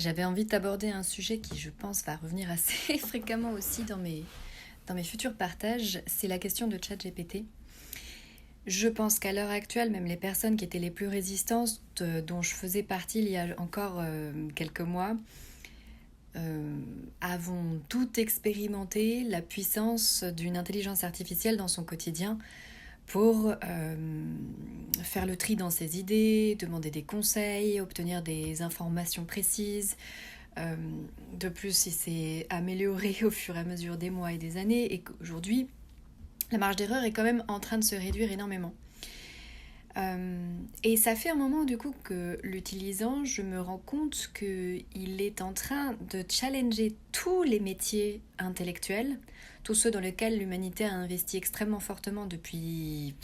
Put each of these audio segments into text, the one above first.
J'avais envie d'aborder un sujet qui, je pense, va revenir assez fréquemment aussi dans mes futurs partages, c'est la question de ChatGPT. Je pense qu'à l'heure actuelle, même les personnes qui étaient les plus résistantes, dont je faisais partie il y a encore quelques mois, avons toutes expérimenté la puissance d'une intelligence artificielle dans son quotidien pour faire le tri dans ses idées, demander des conseils, obtenir des informations précises. De plus, il s'est amélioré au fur et à mesure des mois et des années, et qu'aujourd'hui, la marge d'erreur est quand même en train de se réduire énormément. Et ça fait un moment du coup que l'utilisant, je me rends compte qu'il est en train de challenger tous les métiers intellectuels, tous ceux dans lesquels l'humanité a investi extrêmement fortement depuis...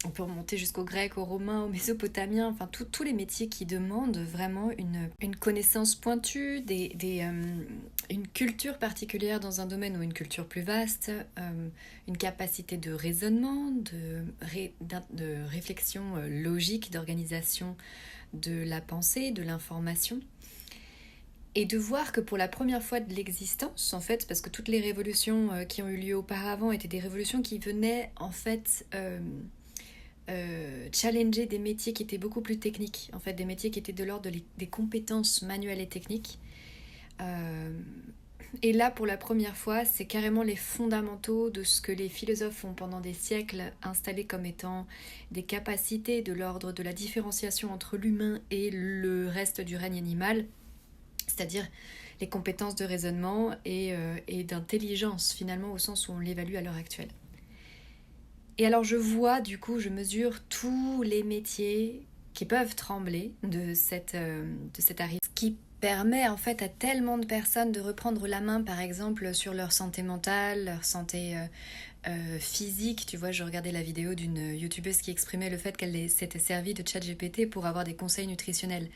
On peut remonter jusqu'au grec, au romain, au mésopotamien, enfin tous les métiers qui demandent vraiment une connaissance pointue, une culture particulière dans un domaine ou une culture plus vaste, une capacité de raisonnement, de réflexion logique, d'organisation de la pensée, de l'information. Et de voir que pour la première fois de l'existence, en fait, parce que toutes les révolutions qui ont eu lieu auparavant étaient des révolutions qui venaient en fait... challenger des métiers qui étaient beaucoup plus techniques, en fait des métiers qui étaient de l'ordre des compétences manuelles et techniques. Et là, pour la première fois, c'est carrément les fondamentaux de ce que les philosophes ont pendant des siècles installé comme étant des capacités de l'ordre de la différenciation entre l'humain et le reste du règne animal, c'est-à-dire les compétences de raisonnement et d'intelligence finalement au sens où on l'évalue à l'heure actuelle. Et alors je mesure tous les métiers qui peuvent trembler de cette arrivée. Ce qui permet en fait à tellement de personnes de reprendre la main par exemple sur leur santé mentale, leur santé physique. Tu vois, je regardais la vidéo d'une youtubeuse qui exprimait le fait qu'elle s'était servie de ChatGPT pour avoir des conseils nutritionnels.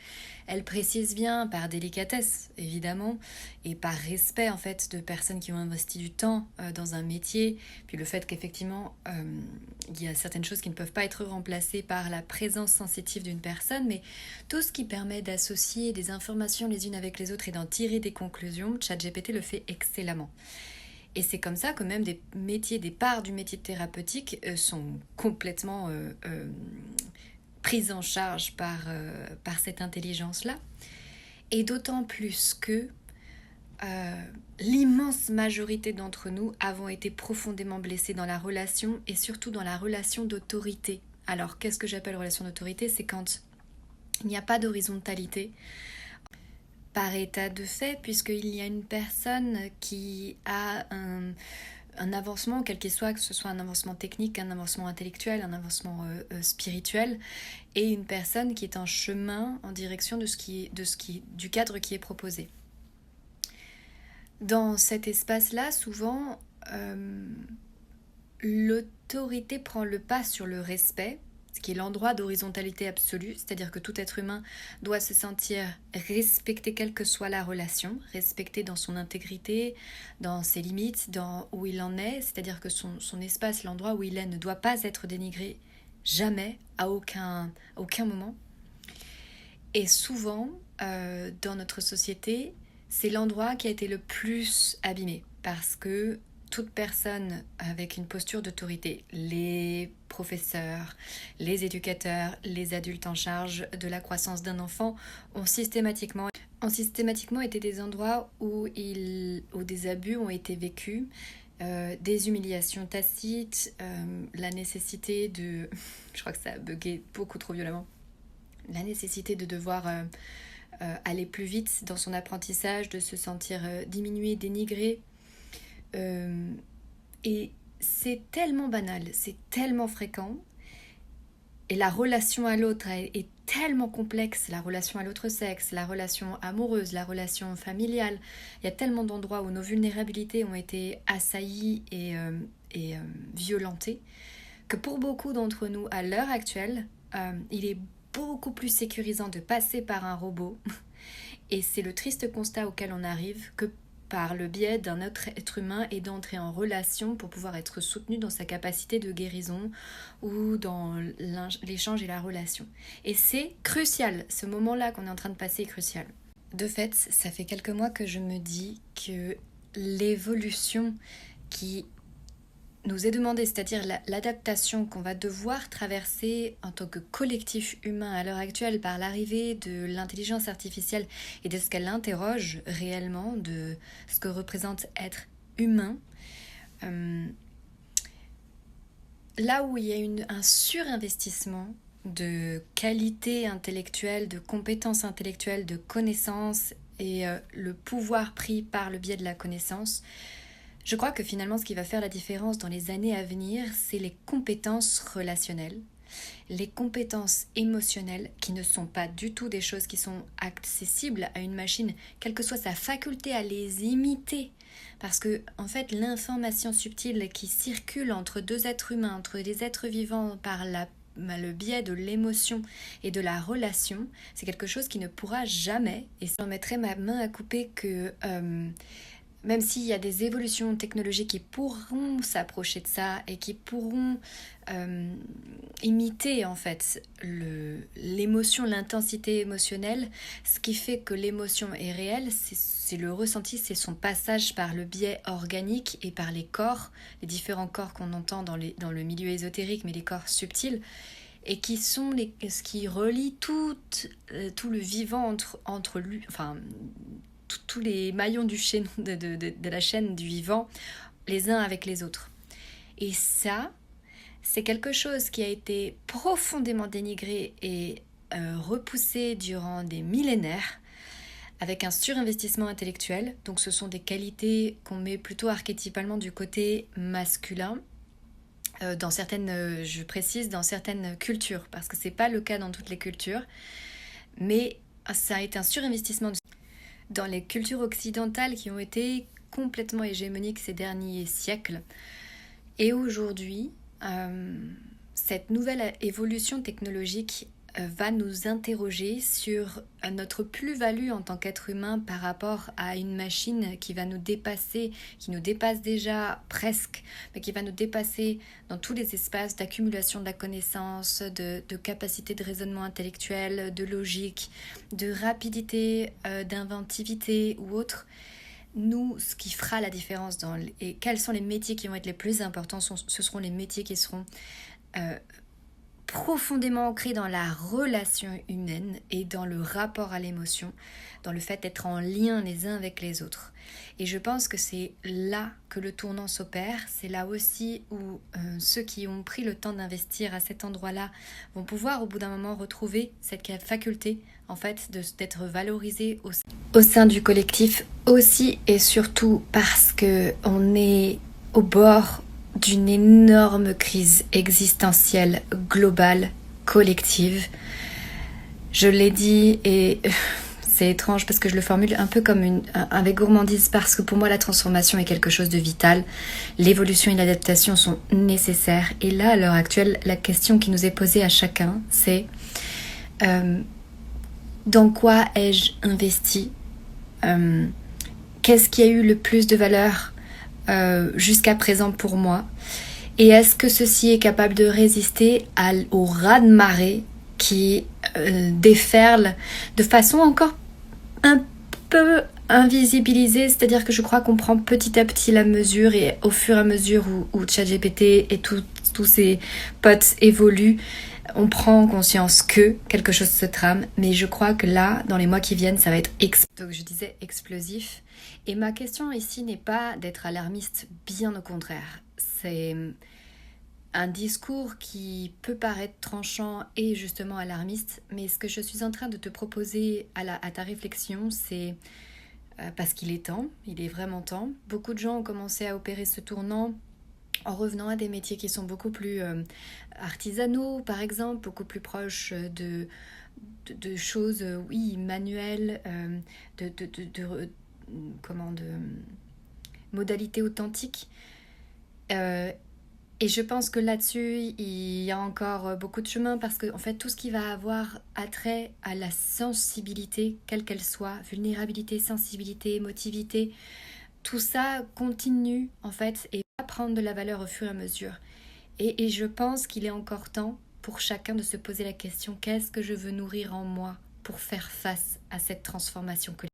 Elle précise bien, par délicatesse évidemment, et par respect en fait de personnes qui ont investi du temps dans un métier, puis le fait qu'effectivement il y a certaines choses qui ne peuvent pas être remplacées par la présence sensitive d'une personne, mais tout ce qui permet d'associer des informations les unes avec les autres et d'en tirer des conclusions, ChatGPT le fait excellemment. Et c'est comme ça que même des parts du métier thérapeutique sont complètement prises en charge par cette intelligence-là. Et d'autant plus que l'immense majorité d'entre nous avons été profondément blessés dans la relation et surtout dans la relation d'autorité. Alors, qu'est-ce que j'appelle relation d'autorité ? C'est quand il n'y a pas d'horizontalité par état de fait, puisqu'il y a une personne qui a un avancement, quel qu'il soit, que ce soit un avancement technique, un avancement intellectuel, un avancement spirituel, et une personne qui est en chemin en direction du cadre qui est proposé. Dans cet espace-là, souvent, l'autorité prend le pas sur le respect, ce qui est l'endroit d'horizontalité absolue, c'est-à-dire que tout être humain doit se sentir respecté quelle que soit la relation, respecté dans son intégrité, dans ses limites, dans où il en est, c'est-à-dire que son espace, l'endroit où il est, ne doit pas être dénigré jamais, à aucun moment. Et souvent, dans notre société, c'est l'endroit qui a été le plus abîmé, parce que toute personne avec une posture d'autorité, les professeurs, les éducateurs, les adultes en charge de la croissance d'un enfant ont systématiquement été des endroits où des abus ont été vécus, des humiliations tacites, la nécessité de... Je crois que ça a bugué beaucoup trop violemment. La nécessité de devoir aller plus vite dans son apprentissage, de se sentir diminué, dénigré. Et c'est tellement banal, c'est tellement fréquent, et la relation à l'autre est tellement complexe, la relation à l'autre sexe, la relation amoureuse, la relation familiale. Il y a tellement d'endroits où nos vulnérabilités ont été assaillies et violentées, que pour beaucoup d'entre nous, à l'heure actuelle, il est beaucoup plus sécurisant de passer par un robot, et c'est le triste constat auquel on arrive, que par le biais d'un autre être humain et d'entrer en relation pour pouvoir être soutenu dans sa capacité de guérison ou dans l'échange et la relation. Et c'est crucial, ce moment-là qu'on est en train de passer est crucial. De fait, ça fait quelques mois que je me dis que l'évolution qui nous est demandée, c'est-à-dire l'adaptation qu'on va devoir traverser en tant que collectif humain à l'heure actuelle par l'arrivée de l'intelligence artificielle et de ce qu'elle interroge réellement, de ce que représente être humain, là où il y a un surinvestissement de qualité intellectuelle, de compétences intellectuelles, de connaissances et le pouvoir pris par le biais de la connaissance, je crois que finalement ce qui va faire la différence dans les années à venir, c'est les compétences relationnelles, les compétences émotionnelles qui ne sont pas du tout des choses qui sont accessibles à une machine, quelle que soit sa faculté à les imiter. Parce que, en fait, l'information subtile qui circule entre deux êtres humains, entre des êtres vivants par le biais de l'émotion et de la relation, c'est quelque chose qui ne pourra jamais, et ça mettrait ma main à couper que même s'il y a des évolutions technologiques qui pourront s'approcher de ça et qui pourront imiter en fait l'émotion, l'intensité émotionnelle, ce qui fait que l'émotion est réelle, c'est le ressenti, c'est son passage par le biais organique et par les corps, les différents corps qu'on entend dans le milieu ésotérique, mais les corps subtils, et qui sont ce qui relie tout le vivant entre lui, enfin tous les maillons de la chaîne du vivant, les uns avec les autres. Et ça, c'est quelque chose qui a été profondément dénigré et repoussé durant des millénaires, avec un surinvestissement intellectuel. Donc ce sont des qualités qu'on met plutôt archétypalement du côté masculin, dans certaines, je précise, dans certaines cultures, parce que c'est pas le cas dans toutes les cultures, mais ça a été un surinvestissement dans les cultures occidentales qui ont été complètement hégémoniques ces derniers siècles. Et aujourd'hui, cette nouvelle évolution technologique va nous interroger sur notre plus-value en tant qu'être humain par rapport à une machine qui va nous dépasser, qui nous dépasse déjà presque, mais qui va nous dépasser dans tous les espaces d'accumulation de la connaissance, de capacité de raisonnement intellectuel, de logique, de rapidité, d'inventivité ou autre. Nous, ce qui fera la différence et quels sont les métiers qui vont être les plus importants, ce seront les métiers qui seront profondément ancré dans la relation humaine et dans le rapport à l'émotion, dans le fait d'être en lien les uns avec les autres. Et je pense que c'est là que le tournant s'opère, c'est là aussi où ceux qui ont pris le temps d'investir à cet endroit-là vont pouvoir au bout d'un moment retrouver cette faculté en fait d'être valorisés au sein du collectif, aussi et surtout parce qu'on est au bord d'une énorme crise existentielle, globale, collective. Je l'ai dit et c'est étrange parce que je le formule un peu comme avec gourmandise, parce que pour moi la transformation est quelque chose de vital. L'évolution et l'adaptation sont nécessaires. Et là, à l'heure actuelle, la question qui nous est posée à chacun, c'est dans quoi ai-je investi ? Qu'est-ce qui a eu le plus de valeur jusqu'à présent pour moi, et est-ce que ceci est capable de résister au raz-de-marée qui déferle de façon encore un peu invisibilisée, c'est-à-dire que je crois qu'on prend petit à petit la mesure, et au fur et à mesure où ChatGPT et tous ses potes évoluent, on prend conscience que quelque chose se trame, mais je crois que là, dans les mois qui viennent, ça va être donc je disais explosif. Et ma question ici n'est pas d'être alarmiste, bien au contraire. C'est un discours qui peut paraître tranchant et justement alarmiste, mais ce que je suis en train de te proposer à ta réflexion, c'est parce qu'il est temps, il est vraiment temps. Beaucoup de gens ont commencé à opérer ce tournant en revenant à des métiers qui sont beaucoup plus artisanaux, par exemple, beaucoup plus proches de choses, oui, manuelles, de modalités authentiques. Et je pense que là-dessus, il y a encore beaucoup de chemin, parce que en fait, tout ce qui va avoir attrait à la sensibilité, quelle qu'elle soit, vulnérabilité, sensibilité, émotivité, tout ça continue en fait et va prendre de la valeur au fur et à mesure. Et je pense qu'il est encore temps pour chacun de se poser la question: qu'est-ce que je veux nourrir en moi pour faire face à cette transformation collective.